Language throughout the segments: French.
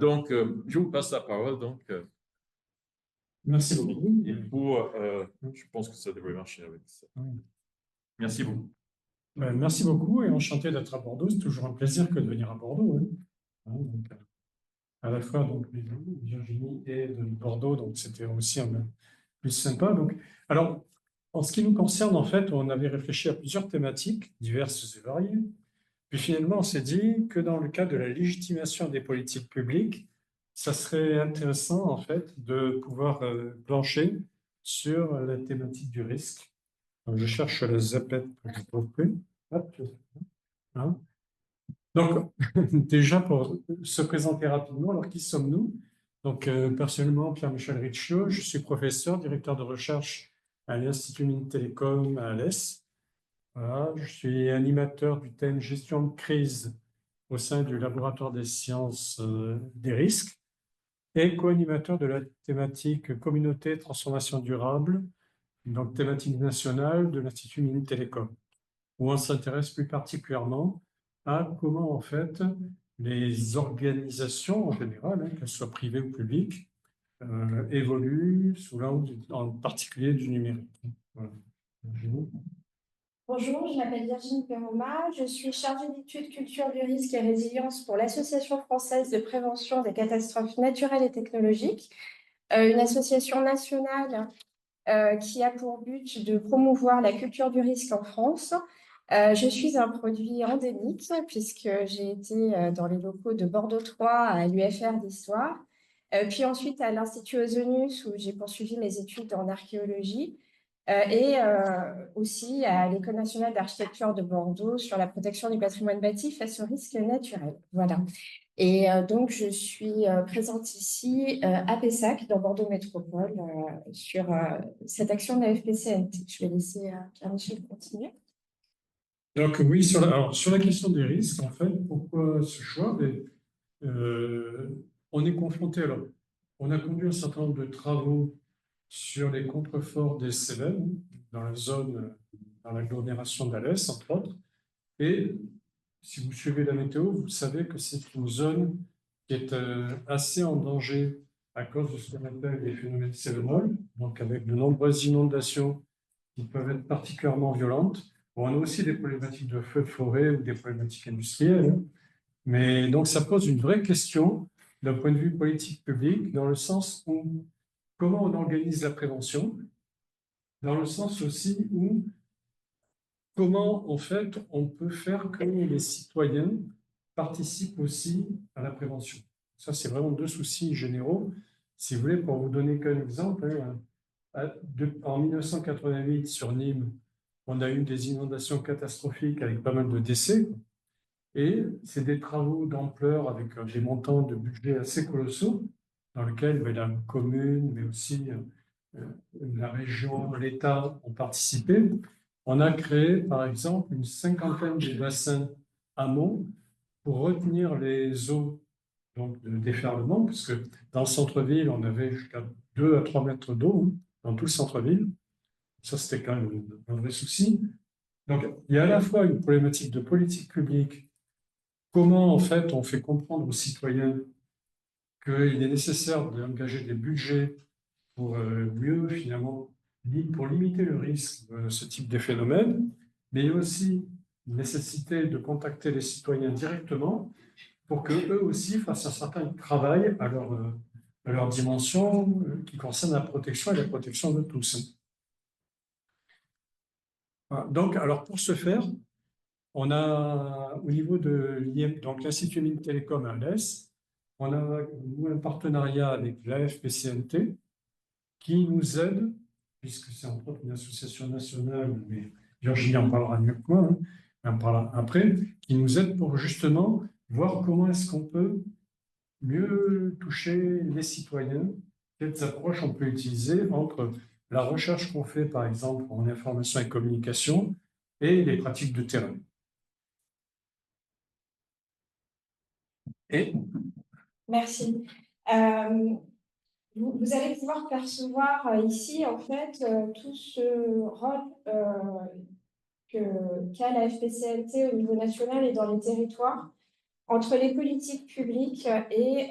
Donc, je vous passe la parole. Donc, Merci beaucoup. et pour, je pense que ça devrait marcher avec ça. Merci beaucoup. Merci beaucoup et enchanté d'être à Bordeaux. C'est toujours un plaisir que de venir à Bordeaux, hein. Donc, à la fois donc, Virginie et de Bordeaux, donc c'était aussi un peu plus sympa. Donc, alors, en ce qui nous concerne, en fait, on avait réfléchi à plusieurs thématiques diverses et variées. Puis finalement, on s'est dit que dans le cadre de la légitimation des politiques publiques, ça serait intéressant, en fait, de pouvoir plancher sur la thématique du risque. Donc, je cherche la zapette que je ne trouve plus. Hop, hein. Donc, déjà, pour se présenter rapidement, alors qui sommes-nous? Donc, personnellement, Pierre-Michel Ricciot, je suis professeur, directeur de recherche à l'Institut Mines Télécom à Alès. Voilà, je suis animateur du thème gestion de crise au sein du laboratoire des sciences des risques et co-animateur de la thématique communauté transformation durable, donc thématique nationale de l'Institut Mines Télécom, où on s'intéresse plus particulièrement à comment, en fait, les organisations en général, hein, qu'elles soient privées ou publiques, évoluent sous l'angle, en particulier, du numérique. Voilà. Bonjour, je m'appelle Virginie Perroma, je suis chargée d'études culture du risque et résilience pour l'Association française de prévention des catastrophes naturelles et technologiques, une association nationale qui a pour but de promouvoir la culture du risque en France. Je suis un produit endémique puisque j'ai été dans les locaux de Bordeaux 3 à l'UFR d'Histoire, puis ensuite à l'Institut Ozonius où j'ai poursuivi mes études en archéologie et aussi à l'École nationale d'architecture de Bordeaux sur la protection du patrimoine bâti face aux risques naturels. Voilà. Et donc, je suis présente ici à Pessac, dans Bordeaux Métropole, sur cette action de la FPCNT. Je vais laisser Pierre-Michel continuer. Donc oui, sur la question des risques, en fait, pourquoi ce choix? On est confronté, alors, on a conduit un certain nombre de travaux sur les contreforts des Cévennes, dans la zone, dans l'agglomération d'Alès, entre autres. Et si vous suivez la météo, vous savez que c'est une zone qui est assez en danger à cause de ce qu'on appelle les phénomènes cévenols, donc avec de nombreuses inondations qui peuvent être particulièrement violentes. Bon, on a aussi des problématiques de feux de forêt ou des problématiques industrielles, mais donc ça pose une vraie question d'un point de vue politique public, dans le sens où comment on organise la prévention, dans le sens aussi où comment en fait on peut faire que les citoyens participent aussi à la prévention. Ça, c'est vraiment deux soucis généraux. Si vous voulez, pour vous donner qu'un exemple, hein, en 1988, sur Nîmes, on a eu des inondations catastrophiques avec pas mal de décès. Et c'est des travaux d'ampleur avec des montants de budget assez colossaux, dans lesquels la commune, mais aussi la région, l'État ont participé. On a créé, par exemple, une cinquantaine de bassins amont pour retenir les eaux donc, de déferlement, parce que dans le centre-ville, on avait jusqu'à 2 à 3 mètres d'eau dans tout le centre-ville. Ça, c'était quand même un vrai souci. Donc, il y a à la fois une problématique de politique publique. Comment, en fait, on fait comprendre aux citoyens qu'il est nécessaire d'engager des budgets pour mieux, finalement, pour limiter le risque de ce type de phénomène, mais il y a aussi une nécessité de contacter les citoyens directement pour qu'eux aussi fassent un certain travail à leur dimension qui concerne la protection et la protection de tous. Voilà. Donc, alors pour ce faire, on a au niveau de donc l'Institut Mines Télécom à Alès, on a un partenariat avec l'AFPCNT qui nous aide, puisque c'est entre autres une association nationale, mais Virginie en parlera mieux que moi, hein, elle en parlera après, qui nous aide pour justement voir comment est-ce qu'on peut mieux toucher les citoyens, quelles approches on peut utiliser entre la recherche qu'on fait, par exemple, en information et communication, et les pratiques de terrain. Et Merci. Vous allez pouvoir percevoir ici, en fait, tout ce rôle qu'a la FPCNT au niveau national et dans les territoires. entre les politiques publiques et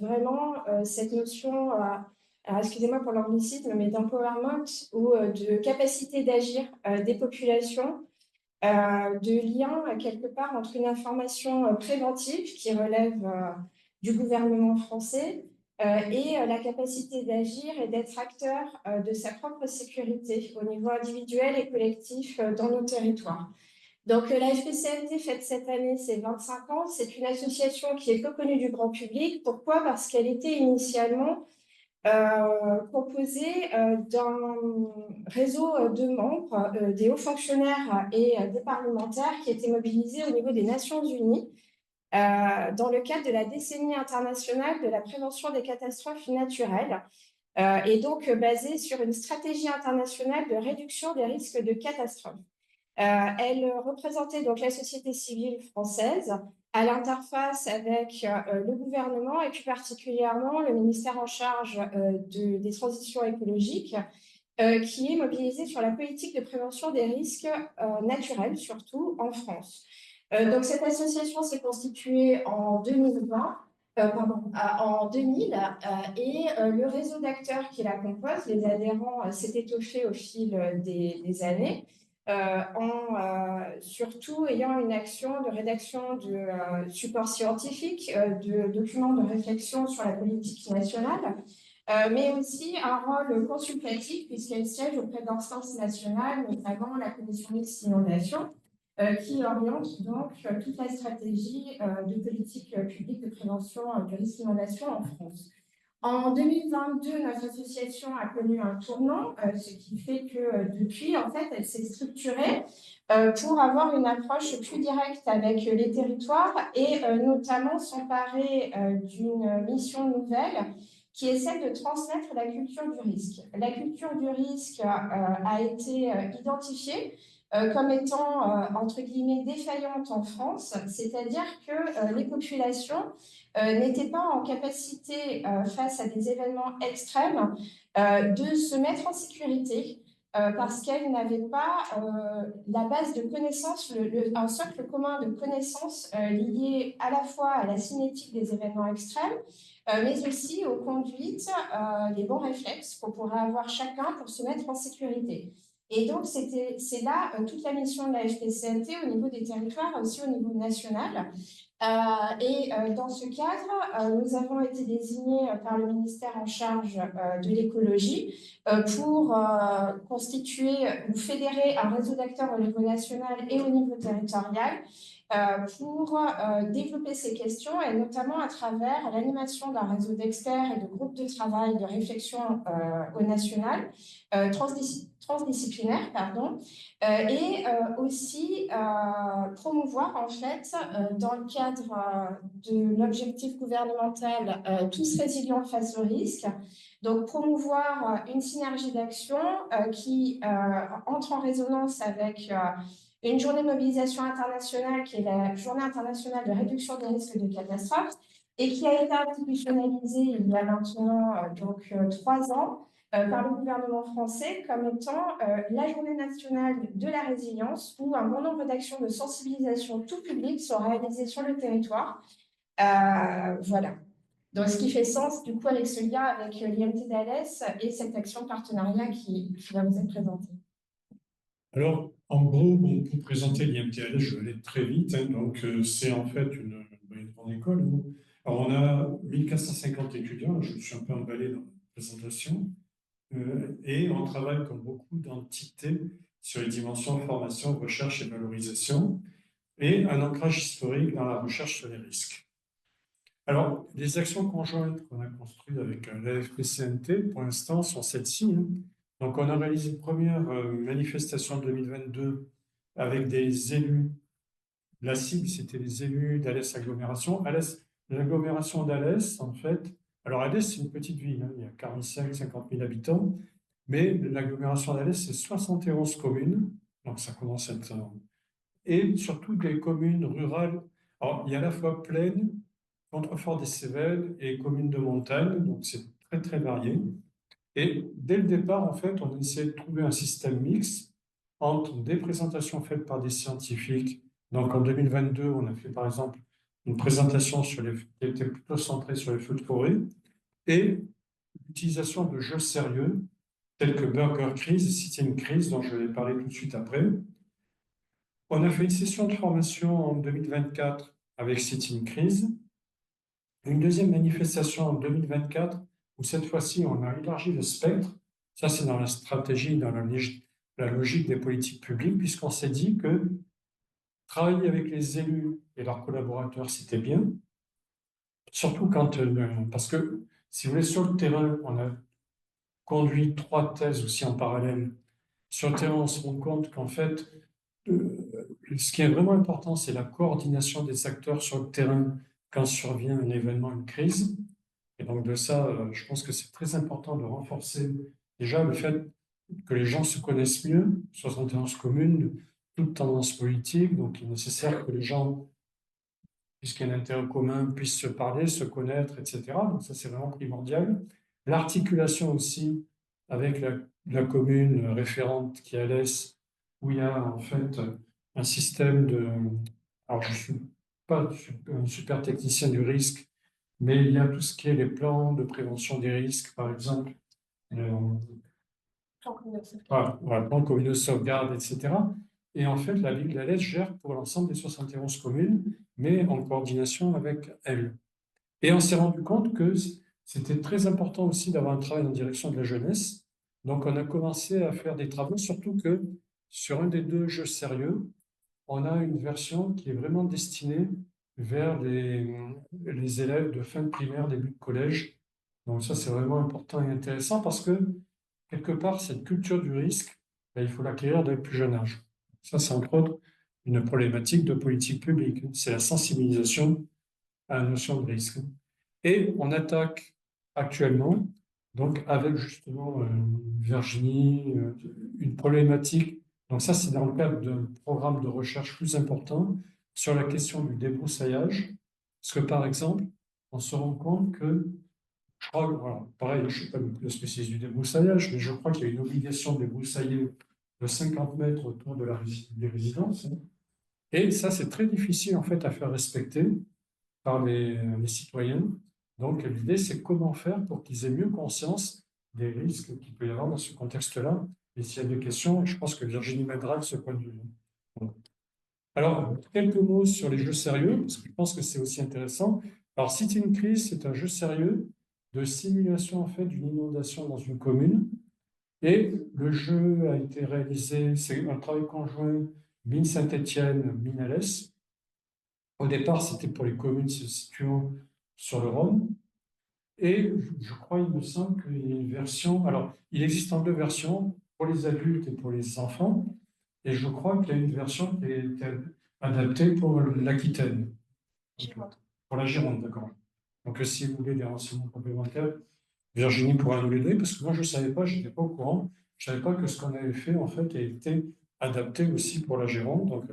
vraiment cette notion, alors excusez-moi pour l'anglicisme, mais d'empowerment ou de capacité d'agir des populations, de lien quelque part entre une information préventive qui relève du gouvernement français et la capacité d'agir et d'être acteur de sa propre sécurité au niveau individuel et collectif dans nos territoires. Donc, la FPCNT fête cette année ses 25 ans. C'est une association qui est peu connue du grand public. Pourquoi? Parce qu'elle était initialement composée d'un réseau de membres, des hauts fonctionnaires et des parlementaires qui étaient mobilisés au niveau des Nations Unies dans le cadre de la décennie internationale de la prévention des catastrophes naturelles. Et donc basée sur une stratégie internationale de réduction des risques de catastrophes. Elle représentait donc la société civile française à l'interface avec le gouvernement et plus particulièrement le ministère en charge des transitions écologiques qui est mobilisé sur la politique de prévention des risques naturels, surtout en France. Donc cette association s'est constituée en 2020. En 2000 et le réseau d'acteurs qui la composent, les adhérents, s'est étoffé au fil des années. Surtout ayant une action de rédaction de support scientifique, de documents de réflexion sur la politique nationale, mais aussi un rôle consultatif puisqu'elle siège auprès d'instances nationales, notamment la Commission mixte inondation, qui oriente donc toute la stratégie de politique publique de prévention du risque d'inondation en France. En 2022, notre association a connu un tournant, ce qui fait que depuis, en fait, elle s'est structurée pour avoir une approche plus directe avec les territoires et notamment s'emparer d'une mission nouvelle qui est celle de transmettre la culture du risque. La culture du risque a été identifiée comme étant, entre guillemets, défaillante en France, c'est-à-dire que les populations n'étaient pas en capacité, face à des événements extrêmes, de se mettre en sécurité parce qu'elles n'avaient pas la base de connaissances, un socle commun de connaissances lié à la fois à la cinétique des événements extrêmes, mais aussi aux conduites, les bons réflexes qu'on pourrait avoir chacun pour se mettre en sécurité. Et donc, c'est là toute la mission de la FPCNT au niveau des territoires, aussi au niveau national. Dans ce cadre, nous avons été désignés par le ministère en charge de l'écologie pour constituer ou fédérer un réseau d'acteurs au niveau national et au niveau territorial pour développer ces questions et notamment à travers l'animation d'un réseau d'experts et de groupes de travail, de réflexion au national, transdisciplinaire, pardon, et aussi promouvoir en fait dans le cadre de l'objectif gouvernemental tous résilients face au risque, donc promouvoir une synergie d'action qui entre en résonance avec une journée de mobilisation internationale qui est la Journée internationale de réduction des risques de catastrophe et qui a été institutionnalisée il y a maintenant 3 ans par le gouvernement français comme étant la Journée nationale de la résilience où un bon nombre d'actions de sensibilisation tout public sont réalisées sur le territoire. Voilà. Donc, ce qui fait sens, du coup, avec ce lien avec l'IMT d'Alès et cette action de partenariat qui va vous être présentée. Alors, en gros, bon, pour présenter l'IMT-ALS, je vais aller très vite. Donc, c'est en fait une grande école. Alors, on a 1450 étudiants. Je suis un peu emballé dans la présentation. Et on travaille comme beaucoup d'entités sur les dimensions formation, recherche et valorisation et un ancrage historique dans la recherche sur les risques. Alors, les actions conjointes qu'on a construites avec la FPCNT, pour l'instant, sont celles-ci. Donc, on a réalisé une première manifestation en 2022 avec des élus. La cible, c'était les élus d'Alès Agglomération. L'agglomération d'Alès, en fait, alors Alès, c'est une petite ville, il y a 45-50 000 habitants, mais l'agglomération d'Alès, c'est 71 communes, donc ça commence à être... Et surtout des communes rurales. Alors, il y a à la fois plaines, Contrefort-des-Cévennes et communes de montagne, donc c'est très, très varié. Et dès le départ, en fait, on a essayé de trouver un système mixte entre des présentations faites par des scientifiques. Donc en 2022, on a fait par exemple une présentation qui était plutôt centrée sur les feux de forêt, et l'utilisation de jeux sérieux tels que Burger Quiz et City Quiz, dont je vais parler tout de suite après. On a fait une session de formation en 2024 avec City Quiz, une deuxième manifestation en 2024 où cette fois-ci on a élargi le spectre. Ça, c'est dans la stratégie, dans la logique des politiques publiques, puisqu'on s'est dit que travailler avec les élus et leurs collaborateurs, c'était bien, surtout quand, parce que, si vous voulez, sur le terrain, on a conduit 3 thèses aussi en parallèle. Sur le terrain, on se rend compte qu'en fait, ce qui est vraiment important, c'est la coordination des acteurs sur le terrain quand survient un événement, une crise. Et donc de ça, je pense que c'est très important de renforcer déjà le fait que les gens se connaissent mieux, 71 communes, toutes tendances politiques, donc il est nécessaire que les gens, puisqu'il y a un intérêt commun, puissent se parler, se connaître, etc. Donc ça, c'est vraiment primordial. L'articulation aussi avec la commune référente qui est à l'Est, où il y a en fait un système de... Alors, je ne suis pas un super technicien du risque, mais il y a tout ce qui est les plans de prévention des risques, par exemple, plan communaux de sauvegarde, etc. Et en fait, la ville de la Leste gère pour l'ensemble des 71 communes, mais en coordination avec elle. Et on s'est rendu compte que c'était très important aussi d'avoir un travail en direction de la jeunesse. Donc, on a commencé à faire des travaux, surtout que sur un des 2 jeux sérieux, on a une version qui est vraiment destinée vers les élèves de fin de primaire, début de collège. Donc ça, c'est vraiment important et intéressant parce que, quelque part, cette culture du risque, ben, il faut l'acquérir dès le plus jeune âge. Ça, c'est entre autres une problématique de politique publique. C'est la sensibilisation à la notion de risque. Et on attaque actuellement, donc avec justement Virginie, une problématique. Donc ça, c'est dans le cadre d'un programme de recherche plus important sur la question du débroussaillage. Parce que par exemple, on se rend compte que, je crois, voilà, pareil, je ne suis pas le spécialiste du débroussaillage, mais je crois qu'il y a une obligation de débroussailler de 50 mètres autour des résidences. Et ça, c'est très difficile en fait à faire respecter par les citoyens. Donc, l'idée, c'est comment faire pour qu'ils aient mieux conscience des risques qu'il peut y avoir dans ce contexte-là. Et s'il y a des questions, je pense que Virginie m'aidera de ce point de vue. Alors, quelques mots sur les jeux sérieux, parce que je pense que c'est aussi intéressant. Alors, City Quiz, c'est un jeu sérieux de simulation en fait d'une inondation dans une commune. Et le jeu a été réalisé, c'est un travail conjoint Mine Saint-Étienne, Mine Alès. Au départ, c'était pour les communes se situant sur le Rhône. Et je crois, il me semble qu'il y a une version. Alors, il existe en 2 versions, pour les adultes et pour les enfants. Et je crois qu'il y a une version qui est adaptée pour l'Aquitaine. Pour la Gironde, d'accord. Donc, si vous voulez des renseignements complémentaires, Virginie pourra nous l'aider, parce que moi, je ne savais pas, je n'étais pas au courant. Je ne savais pas que ce qu'on avait fait, en fait, a été adapté aussi pour la Gironde. Donc,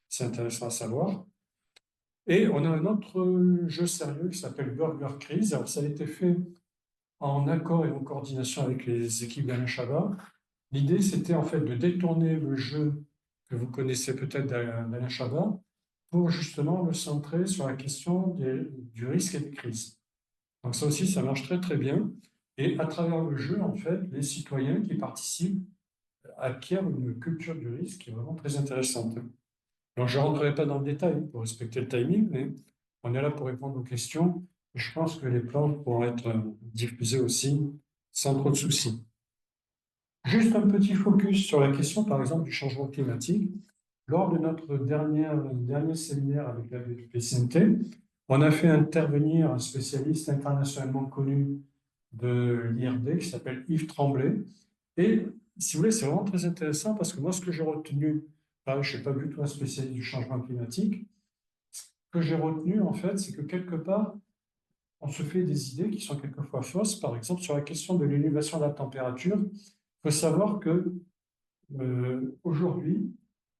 c'est intéressant à savoir. Et on a un autre jeu sérieux qui s'appelle Burger Quiz. Alors, ça a été fait en accord et en coordination avec les équipes d'Alain Chabat. L'idée, c'était en fait de détourner le jeu que vous connaissez peut-être d'Alain Chabat pour justement le centrer sur la question du risque et des crises. Donc ça aussi, ça marche très très bien. Et à travers le jeu, en fait, les citoyens qui participent acquièrent une culture du risque qui est vraiment très intéressante. Donc, je ne rentrerai pas dans le détail pour respecter le timing, mais on est là pour répondre aux questions. Et je pense que les plans pourront être diffusés aussi sans trop de soucis. Juste un petit focus sur la question, par exemple, du changement climatique. Lors de notre dernier séminaire avec la BPCNT, on a fait intervenir un spécialiste internationalement connu de l'IRD qui s'appelle Yves Tremblay. Et si vous voulez, c'est vraiment très intéressant parce que moi, ce que j'ai retenu, je ne suis pas du tout un spécialiste du changement climatique, ce que j'ai retenu, en fait, c'est que quelque part, on se fait des idées qui sont quelquefois fausses. Par exemple, sur la question de l'élévation de la température, il faut savoir que aujourd'hui,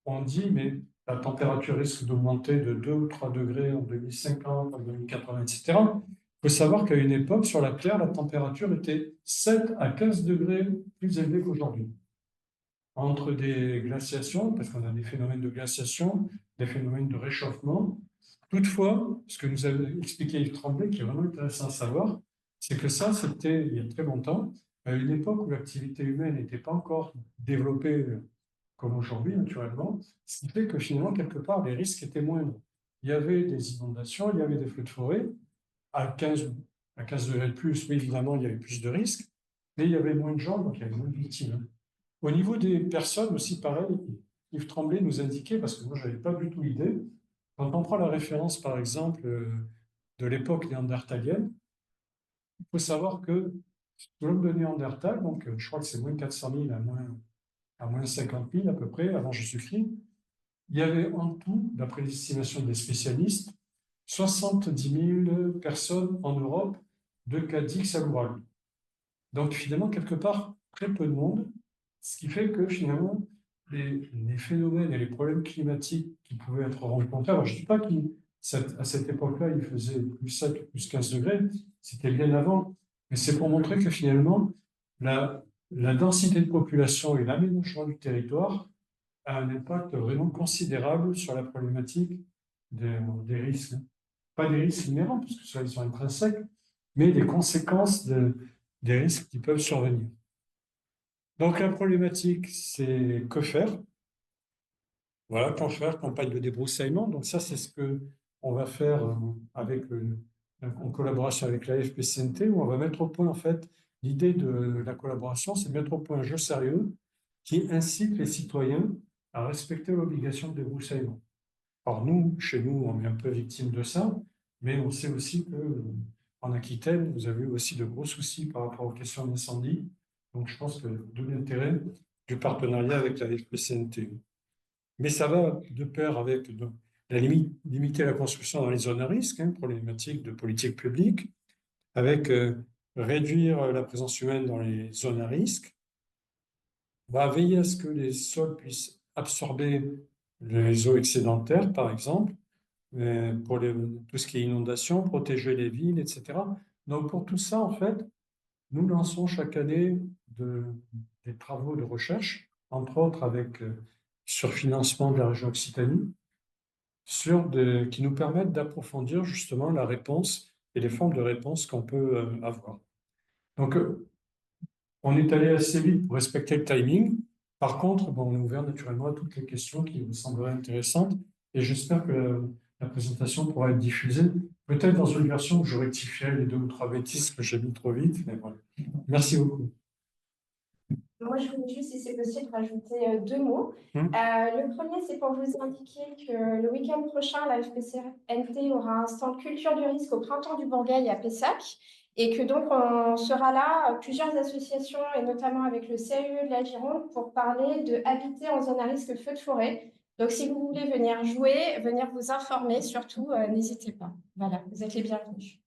on dit, mais la température risque d'augmenter de 2 ou 3 degrés en 2050, en 2080, etc. Il faut savoir qu'à une époque, sur la Terre, la température était 7 à 15 degrés plus élevée qu'aujourd'hui. Entre des glaciations, parce qu'on a des phénomènes de glaciation, des phénomènes de réchauffement, Toutefois, ce que nous a expliqué Yves Tremblay, qui est vraiment intéressant à savoir, c'est que ça, c'était il y a très longtemps, à une époque où l'activité humaine n'était pas encore développée comme aujourd'hui, naturellement, ce qui fait que finalement, quelque part, les risques étaient moindres. Il y avait des inondations, il y avait des feux de forêt, à 15 degrés de plus, oui, évidemment, il y avait plus de risques, mais il y avait moins de gens, donc il y avait moins de victimes. Au niveau des personnes aussi, pareil, Yves Tremblay nous indiquait, parce que moi, je n'avais pas du tout idée, quand on prend la référence, par exemple, de l'époque néandertalienne, il faut savoir que l'homme de Néandertal, donc je crois que c'est moins 400 000 à moins 50 000 à peu près, avant Jésus-Christ, il y avait en tout, d'après l'estimation des spécialistes, 70 000 personnes en Europe de Cadix à l'Oural. Donc finalement, quelque part, très peu de monde, ce qui fait que finalement, les phénomènes et les problèmes climatiques qui pouvaient être rencontrés, alors je ne dis pas qu'à cette époque-là, il faisait plus 7 ou plus 15 degrés, c'était bien avant, mais c'est pour montrer que finalement, la densité de population et l'aménagement du territoire a un impact vraiment considérable sur la problématique des risques. Pas des risques inhérents, parce que ça, ils sont intrinsèques, mais des conséquences des risques qui peuvent survenir. Donc la problématique, c'est que faire? Voilà, qu'en faire, campagne de débroussaillement. Donc ça, c'est ce que on va faire en collaboration avec la FPCNT, où on va mettre au point, en fait, l'idée de la collaboration, c'est de mettre au point un jeu sérieux qui incite les citoyens à respecter l'obligation de débroussaillement. Alors nous, chez nous, on est un peu victime de ça, mais on sait aussi que en Aquitaine, vous avez eu aussi de gros soucis par rapport aux questions d'incendie. Donc je pense que d'où l'intérêt du partenariat avec la FPCNT. Mais ça va de pair avec limiter la construction dans les zones à risque, problématique de politique publique, avec réduire la présence humaine dans les zones à risque. On va veiller à ce que les sols puissent absorber les eaux excédentaires, par exemple, pour tout ce qui est inondation, protéger les villes, etc. Donc pour tout ça, en fait, nous lançons chaque année des travaux de recherche, entre autres avec sur financement de la région Occitanie, qui nous permettent d'approfondir justement la réponse et les formes de réponse qu'on peut avoir. Donc, on est allé assez vite pour respecter le timing. Par contre, bon, on est ouvert naturellement à toutes les questions qui vous sembleraient intéressantes et j'espère que la présentation pourra être diffusée. Peut-être dans une version où je rectifierai les 2 ou 3 bêtises que j'ai mis trop vite, mais voilà. Merci beaucoup. Moi, je voulais juste, si c'est possible, rajouter 2 mots. Le premier, c'est pour vous indiquer que le week-end prochain, la FPCNT aura un stand culture du risque au printemps du Bourgueil à Pessac et que donc on sera là, plusieurs associations et notamment avec le CAUE de la Gironde pour parler de habiter en zone à risque feu de forêt. Donc, si vous voulez venir jouer, venir vous informer, surtout, n'hésitez pas. Voilà, vous êtes les bienvenus.